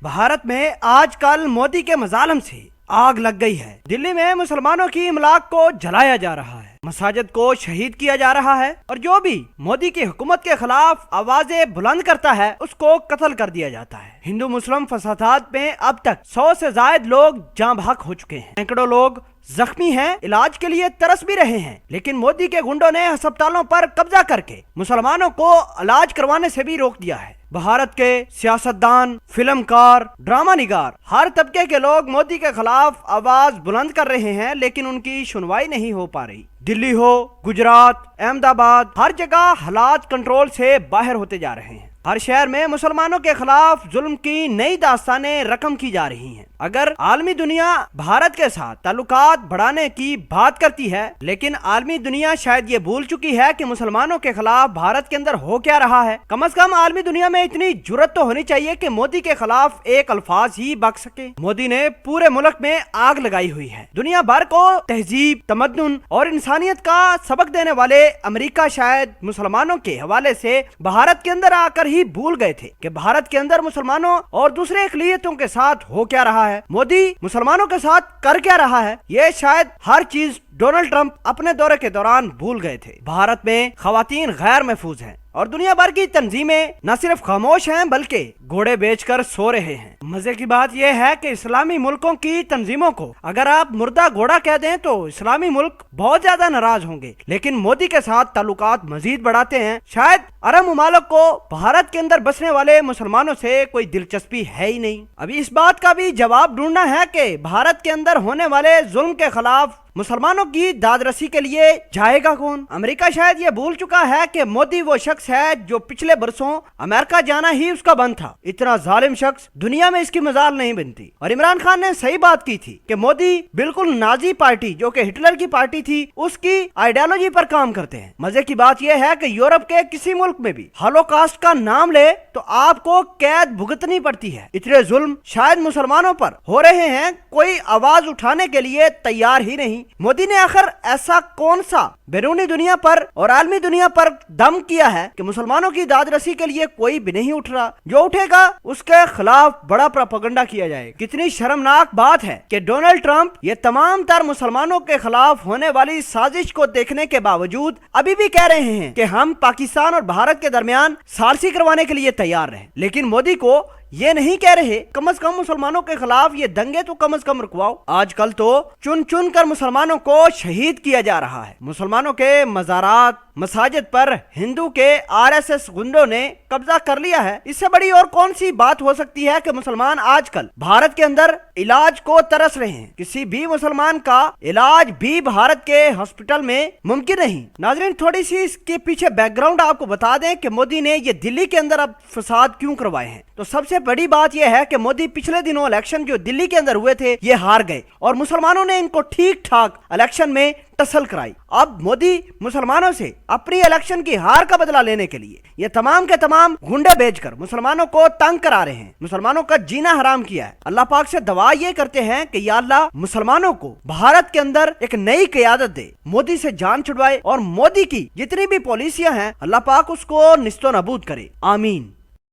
भारत में आजकल मोदी के मजालम से आग लग गई है। दिल्ली में मुसलमानों की इमलाक को जलाया जा रहा है, मसाजिद को शहीद किया जा रहा है और जो भी मोदी की हुकूमत के खिलाफ आवाजें बुलंद करता है उसको कत्ल कर दिया जाता है। हिंदू मुस्लिम फसादात में अब तक 100 से ज्यादा लोग जाँ बहक हो चुके हैं, सैकड़ों लोग जख्मी हैं, इलाज के लिए तरस भी रहे हैं, लेकिन मोदी के गुंडों ने अस्पतालों पर कब्जा करके मुसलमानों को इलाज करवाने से भी रोक दिया है। भारत के सियासतदान, फिल्मकार, ड्रामा निगार, हर तबके के लोग मोदी के खिलाफ आवाज बुलंद कर रहे हैं, लेकिन उनकी सुनवाई नहीं हो पा रही। दिल्ली हो, गुजरात, अहमदाबाद, हर जगह हालात कंट्रोल से बाहर होते जा रहे हैं। हर शहर में मुसलमानों के खिलाफ जुल्म की नई दास्तानें रकम की जा रही हैं। अगर आलमी दुनिया भारत के साथ ताल्लुकात बढ़ाने की बात करती है, लेकिन आलमी दुनिया शायद ये भूल चुकी है कि मुसलमानों के खिलाफ भारत के अंदर हो क्या रहा है। कम से कम आलमी दुनिया में इतनी जुर्रत तो होनी चाहिए कि मोदी के खिलाफ एक अल्फाज ही बक सके। मोदी ने पूरे मुल्क में आग लगाई हुई है। दुनिया भर को तहजीब, तमद्दुन और इंसानियत का सबक देने वाले अमेरिका शायद मुसलमानों के हवाले से भारत के अंदर आकर ही भूल गए थे कि भारत के अंदर मुसलमानों और दूसरे अक़लियतों के साथ हो क्या रहा है। मोदी मुसलमानों के साथ कर क्या रहा है, ये शायद हर चीज डोनाल्ड ट्रंप अपने दौरे के दौरान भूल गए थे। भारत में खवातीन गैर महफूज हैं और दुनिया भर की तंजीमें न सिर्फ खामोश हैं बल्कि घोड़े बेचकर सो रहे हैं। मजे की बात यह है कि इस्लामी मुल्कों की तंजीमों को अगर आप मुर्दा घोड़ा कह दें तो इस्लामी मुल्क बहुत ज्यादा नाराज होंगे, लेकिन मोदी के साथ ताल्लुकात मजीद बढ़ाते हैं। शायद अरब मुमालिक को भारत के अंदर बसने वाले मुसलमानों से कोई दिलचस्पी है ही नहीं। अभी इस बात का भी जवाब ढूंढना है कि भारत के अंदर होने वाले जुल्म के खिलाफ मुसलमानों की दादरसी के लिए जाएगा कौन। अमेरिका शायद ये भूल चुका है कि मोदी वो शख्स है जो पिछले बरसों अमेरिका जाना ही उसका बंद था। इतना जालिम शख्स दुनिया में इसकी मजाल नहीं बनती। और इमरान खान ने सही बात की थी कि मोदी बिल्कुल नाजी पार्टी जो कि हिटलर की पार्टी थी उसकी आइडियोलॉजी पर काम करते हैं। मजे की बात यह है कि यूरोप के किसी मुल्क में भी हॉलोकॉस्ट का नाम ले तो आपको कैद भुगतनी पड़ती है। इतने जुल्म शायद मुसलमानों पर हो रहे हैं, कोई आवाज उठाने के लिए तैयार ही नहीं। मोदी ने आखिर ऐसा कौन सा बैरूनी दुनिया पर और आलमी दुनिया पर दम किया है कि मुसलमानों की दादरसी के लिए कोई भी नहीं उठ रहा। जो उठेगा उसके खिलाफ बड़ा प्रोपेगेंडा किया जाएगा। कितनी शर्मनाक बात है कि डोनाल्ड ट्रंप ये तमाम तर मुसलमानों के खिलाफ होने वाली साजिश को देखने के बावजूद अभी भी कह रहे हैं कि हम पाकिस्तान और भारत के दरमियान सालसी करवाने के लिए तैयार रहे, लेकिन मोदी को ये नहीं कह रहे कम से कम मुसलमानों के खिलाफ ये दंगे तो कम से कम रुकवाओ। आजकल तो चुन चुन कर मुसलमानों को शहीद किया जा रहा है। मुसलमानों के मज़ारात, मसाजिद पर हिंदू के आरएसएस गुंडों ने कब्जा कर लिया है। इससे बड़ी और कौन सी बात हो सकती है कि मुसलमान आजकल भारत के अंदर इलाज को तरस रहे हैं। किसी भी मुसलमान का इलाज भी भारत के हॉस्पिटल में मुमकिन नहीं। नाज़रीन, थोड़ी सी इसके पीछे बैकग्राउंड आपको बता दें कि मोदी ने ये दिल्ली के अंदर अब फसाद क्यों करवाए हैं। तो सबसे बड़ी बात यह है कि मोदी पिछले दिनों इलेक्शन जो दिल्ली के अंदर हुए थे ये हार गए और मुसलमानों ने इनको ठीक ठाक इलेक्शन में टसल कराई। अब मोदी मुसलमानों से अपनी इलेक्शन की हार का बदला लेने के लिए ये तमाम के तमाम गुंडे भेजकर मुसलमानों को तंग करा रहे हैं, मुसलमानों का जीना हराम किया है। अल्लाह पाक से दुआ ये करते हैं कि या अल्लाह मुसलमानों को भारत के अंदर एक नई क़यादत दे, मोदी से जान छुड़वाए और मोदी की जितनी भी पॉलिसियां हैं अल्लाह पाक उसको निस्तो नबूद करे। आमीन।